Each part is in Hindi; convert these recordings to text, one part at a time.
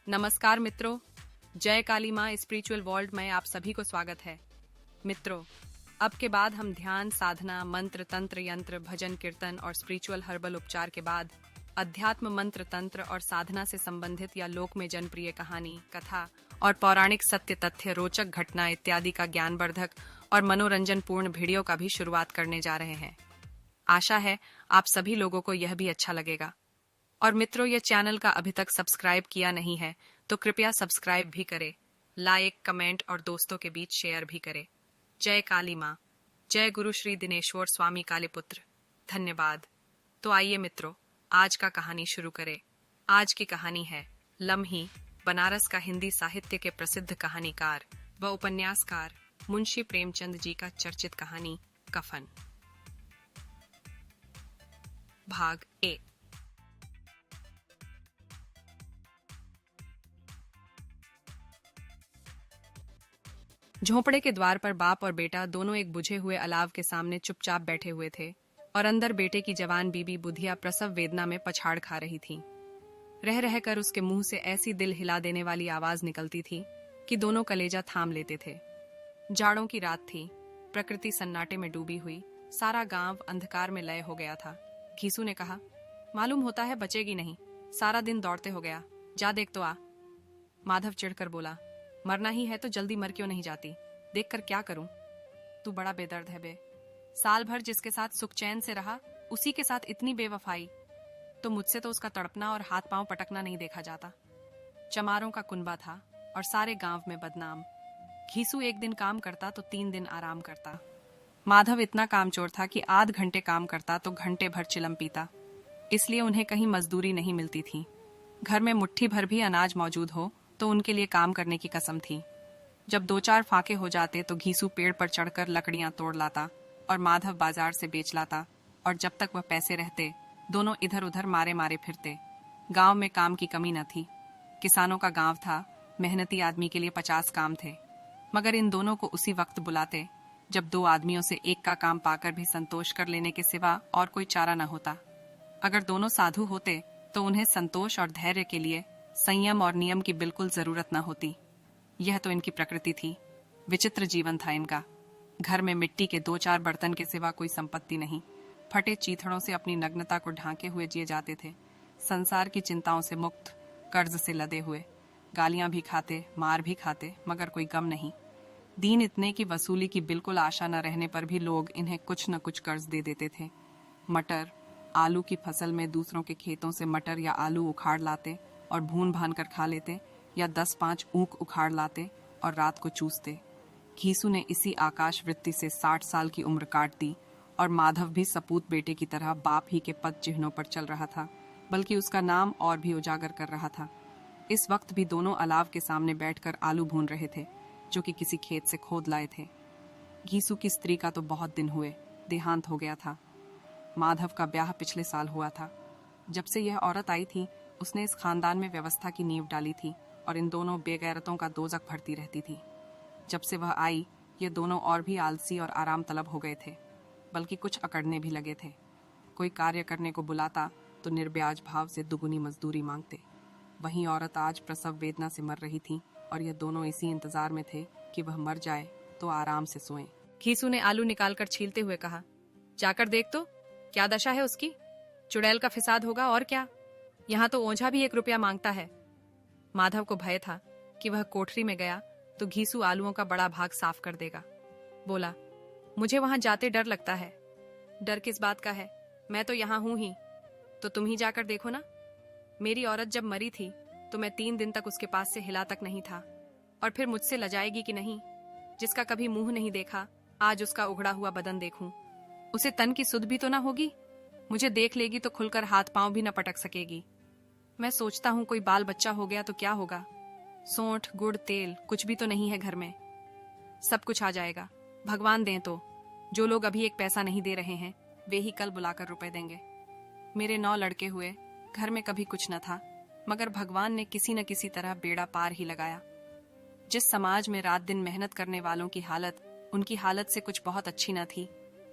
नमस्कार मित्रों, जय काली माँ स्पिरिचुअल वर्ल्ड में आप सभी को स्वागत है। मित्रों, अब के बाद हम ध्यान, साधना, मंत्र, तंत्र, यंत्र, भजन, कीर्तन और स्पिरिचुअल हर्बल उपचार के बाद अध्यात्म, मंत्र, तंत्र और साधना से संबंधित या लोक में जनप्रिय कहानी, कथा और पौराणिक सत्य, तथ्य, रोचक घटना इत्यादि का ज्ञानवर्धक और मनोरंजन पूर्ण वीडियो का भी शुरुआत करने जा रहे हैं। आशा है आप सभी लोगों को यह भी अच्छा लगेगा। और मित्रों, यह चैनल का अभी तक सब्सक्राइब किया नहीं है तो कृपया सब्सक्राइब भी करें, लाइक, कमेंट और दोस्तों के बीच शेयर भी करें। जय काली माँ, जय गुरु श्री दिनेश्वर स्वामी कालीपुत्र, धन्यवाद। तो आइए मित्रों, आज का कहानी शुरू करें। आज की कहानी है लम्ही, बनारस का हिंदी साहित्य के प्रसिद्ध कहानीकार व उपन्यासकार मुंशी प्रेमचंद जी का चर्चित कहानी कफन। भाग 1। झोंपड़े के द्वार पर बाप और बेटा दोनों एक बुझे हुए अलाव के सामने चुपचाप बैठे हुए थे और अंदर बेटे की जवान बीबी बुधिया प्रसव वेदना में पछाड़ खा रही थी। रह रहकर उसके मुंह से ऐसी दिल हिला देने वाली आवाज निकलती थी कि दोनों कलेजा थाम लेते थे। जाड़ों की रात थी, प्रकृति सन्नाटे में डूबी हुई, सारा गांव अंधकार में लय हो गया था। घीसू ने कहा, मालूम होता है बचेगी नहीं, सारा दिन दौड़ते हो गया, जा देख तो आ। माधव चिढ़कर बोला, मरना ही है तो जल्दी मर क्यों नहीं जाती, देखकर क्या करूं। तू बड़ा बेदर्द है बे, साल भर जिसके साथ सुख चैन से रहा उसी के साथ इतनी बेवफाई। तो मुझसे तो उसका तड़पना और हाथ पांव पटकना नहीं देखा जाता। चमारों का कुनबा था और सारे गांव में बदनाम। घीसू एक दिन काम करता तो 3 दिन आराम करता। माधव इतना कामचोर था कि आध घंटे काम करता तो घंटे भर चिलम पीता, इसलिए उन्हें कहीं मजदूरी नहीं मिलती थी। घर में मुट्ठी भर भी अनाज मौजूद हो तो उनके लिए काम करने की कसम थी। जब 2-4 फाके हो जाते तो घीसू पेड़ पर चढ़कर लकड़ियां तोड़ लाता और माधव बाजार से बेच लाता, और जब तक वह पैसे रहते दोनों इधर उधर मारे मारे फिरते। गांव में काम की कमी न थी, किसानों का गांव था, मेहनती आदमी के लिए 50 काम थे, मगर इन दोनों को उसी वक्त बुलाते जब 2 आदमियों से एक का काम पाकर भी संतोष कर लेने के सिवा और कोई चारा न होता। अगर दोनों साधु होते तो उन्हें संतोष और धैर्य के लिए संयम और नियम की बिल्कुल जरूरत न होती। यह तो इनकी प्रकृति थी। विचित्र जीवन था इनका। घर में मिट्टी के 2-4 बर्तन के सिवा कोई संपत्ति नहीं। फटे चीथड़ों से अपनी नग्नता को ढांके हुए जिए जाते थे। संसार की चिंताओं से मुक्त, कर्ज से लदे हुए, गालियां भी खाते, मार भी खाते, मगर कोई गम नहीं। दीन इतने की वसूली की बिल्कुल आशा न रहने पर भी लोग इन्हें कुछ न कुछ कर्ज दे देते थे। मटर, आलू की फसल में दूसरों के खेतों से मटर या आलू उखाड़ लाते और भून भान कर खा लेते, या 10-5 ऊख उखाड़ लाते और रात को चूसते। घीसू ने इसी आकाश वृत्ति से 60 साल की उम्र काट दी और माधव भी सपूत बेटे की तरह बाप ही के पद चिन्हों पर चल रहा था, बल्कि उसका नाम और भी उजागर कर रहा था। इस वक्त भी दोनों अलाव के सामने बैठकर आलू भून रहे थे, जो कि किसी खेत से खोद लाए थे। घीसू की स्त्री का तो बहुत दिन हुए देहांत हो गया था। माधव का ब्याह पिछले साल हुआ था। जब से यह औरत आई थी उसने इस खानदान में व्यवस्था की नींव डाली थी और इन दोनों बेगैरतों का दोजख भरती रहती थी। जब से वह आई ये दोनों और भी आलसी और आराम तलब हो गए थे, बल्कि कुछ अकड़ने भी लगे थे। कोई कार्य करने को बुलाता तो निर्ब्याज भाव से दुगुनी मजदूरी मांगते। वहीं औरत आज प्रसव वेदना से मर रही थी और ये दोनों इसी इंतजार में थे कि वह मर जाए तो आराम से सोएं। घीसू ने आलू निकालकर छीलते हुए कहा, जाकर देख तो क्या दशा है उसकी। चुड़ैल का फिसाद होगा और क्या। यहाँ तो ओझा भी 1 रुपया मांगता है। माधव को भय था कि वह कोठरी में गया तो घीसू आलूओं का बड़ा भाग साफ कर देगा। बोला, मुझे वहां जाते डर लगता है। डर किस बात का है, मैं तो यहाँ हूं ही, तो तुम ही जाकर देखो ना। मेरी औरत जब मरी थी तो मैं 3 दिन तक उसके पास से हिला तक नहीं था, और फिर मुझसे लजाएगी कि नहीं। जिसका कभी मुंह नहीं देखा आज उसका उघड़ा हुआ बदन देखूं। उसे तन की सुध भी तो ना होगी। मुझे देख लेगी तो खुलकर हाथ पांव भी न पटक सकेगी। मैं सोचता हूं कोई बाल बच्चा हो गया तो क्या होगा। सोंठ, गुड़, तेल कुछ भी तो नहीं है घर में। सब कुछ आ जाएगा, भगवान दें तो। जो लोग अभी 1 पैसा नहीं दे रहे हैं वे ही कल बुलाकर रुपए देंगे। मेरे 9 लड़के हुए, घर में कभी कुछ न था, मगर भगवान ने किसी न किसी तरह बेड़ा पार ही लगाया। जिस समाज में रात दिन मेहनत करने वालों की हालत उनकी हालत से कुछ बहुत अच्छी न थी,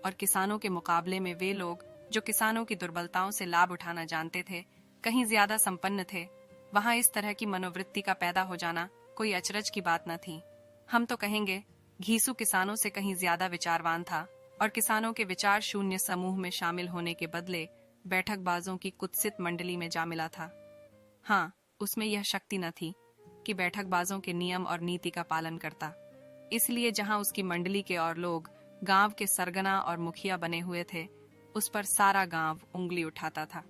और किसानों के मुकाबले में वे लोग जो किसानों की दुर्बलताओं से लाभ उठाना जानते थे कहीं ज्यादा संपन्न थे, वहां इस तरह की मनोवृत्ति का पैदा हो जाना कोई अचरज की बात न थी। हम तो कहेंगे घीसू किसानों से कहीं ज्यादा विचारवान था और किसानों के विचार शून्य समूह में शामिल होने के बदले बैठकबाजों की कुत्सित मंडली में जा मिला था। हाँ, उसमें यह शक्ति न थी कि बैठकबाजों के नियम और नीति का पालन करता। इसलिए जहां उसकी मंडली के और लोग गांव के सरगना और मुखिया बने हुए थे, उस पर सारा गांव उंगली उठाता था।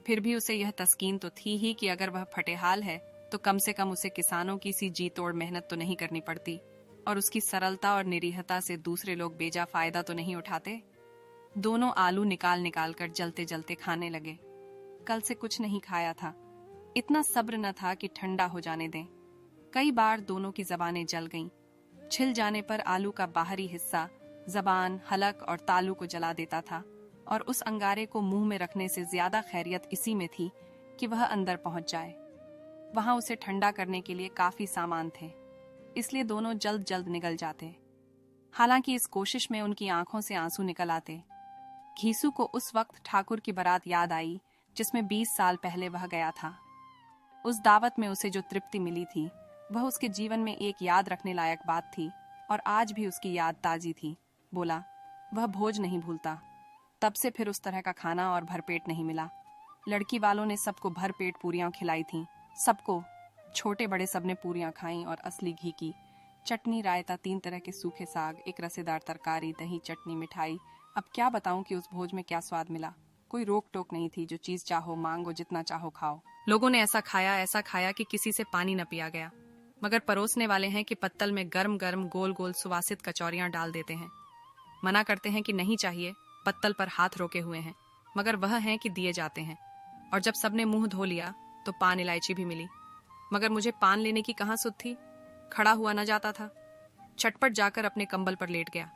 फिर भी उसे यह तस्कीन तो थी ही कि अगर वह फटेहाल है तो कम से कम उसे किसानों की सी जी तोड़ मेहनत तो नहीं करनी पड़ती, और उसकी सरलता और निरीहता से दूसरे लोग बेजा फायदा तो नहीं उठाते। दोनों आलू निकाल निकाल कर जलते जलते खाने लगे। कल से कुछ नहीं खाया था, इतना सब्र न था कि ठंडा हो जाने दें। कई बार दोनों की जबानें जल गईं। छिल जाने पर आलू का बाहरी हिस्सा जबान, हलक और तालू को जला देता था, और उस अंगारे को मुंह में रखने से ज्यादा खैरियत इसी में थी कि वह अंदर पहुंच जाए। वहां उसे ठंडा करने के लिए काफी सामान थे, इसलिए दोनों जल्द जल्द निकल जाते। हालांकि इस कोशिश में उनकी आंखों से आंसू निकल आते। घीसू को उस वक्त ठाकुर की बारात याद आई जिसमें 20 साल पहले वह गया था। उस दावत में उसे जो तृप्ति मिली थी वह उसके जीवन में एक याद रखने लायक बात थी, और आज भी उसकी याद ताजी थी। बोला, वह भोज नहीं भूलता। तब से फिर उस तरह का खाना और भरपेट नहीं मिला। लड़की वालों ने सबको भरपेट पूरियां खिलाई थीं, सबको, छोटे बड़े सबने पूरियां खाईं और असली घी की। चटनी, रायता, 3 तरह के सूखे साग, एक रसेदार तरकारी, दही, चटनी, मिठाई। अब क्या बताऊं कि उस भोज में क्या स्वाद मिला। कोई रोक टोक नहीं थी, जो चीज चाहो मांगो, जितना चाहो खाओ। लोगों ने ऐसा खाया कि किसी से पानी न पिया गया। मगर परोसने वाले हैं कि पत्तल में गर्म गर्म गोल गोल सुवासित कचौरियां डाल देते हैं। मना करते हैं कि नहीं चाहिए, पत्तल पर हाथ रोके हुए हैं, मगर वह हैं कि दिए जाते हैं। और जब सबने मुंह धो लिया तो पान इलायची भी मिली, मगर मुझे पान लेने की कहां सुध थी। खड़ा हुआ न जाता था। चटपट जाकर अपने कंबल पर लेट गया।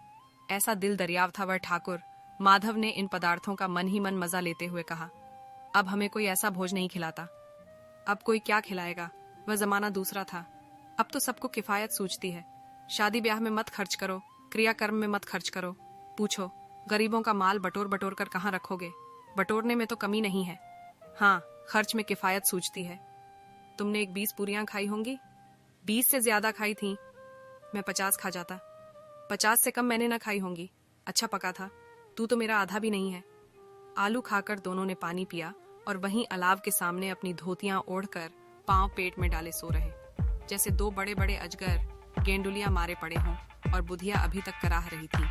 ऐसा दिल दरियाव था वह ठाकुर। माधव ने इन पदार्थों का मन ही मन मजा लेते हुए कहा, अब हमें कोई ऐसा भोज नहीं खिलाता। अब कोई क्या खिलाएगा, वह जमाना दूसरा था। अब तो सबको किफायत सूझती है। शादी ब्याह में मत खर्च करो, क्रियाकर्म में मत खर्च करो। पूछो, गरीबों का माल बटोर बटोर कर कहाँ रखोगे। बटोरने में तो कमी नहीं है, हाँ खर्च में किफायत सूझती है। तुमने एक 20 पूरियां खाई होंगी। 20 से ज्यादा खाई थी। मैं 50 खा जाता। 50 से कम मैंने ना खाई होंगी। अच्छा पका था। तू तो मेरा आधा भी नहीं है। आलू खाकर दोनों ने पानी पिया और वहीं अलाव के सामने अपनी धोतियां ओढ़कर पांव पेट में डाले सो रहे, जैसे 2 बड़े बड़े अजगर गेंडुलिया मारे पड़े हों और बुधिया अभी तक कराह रही थी।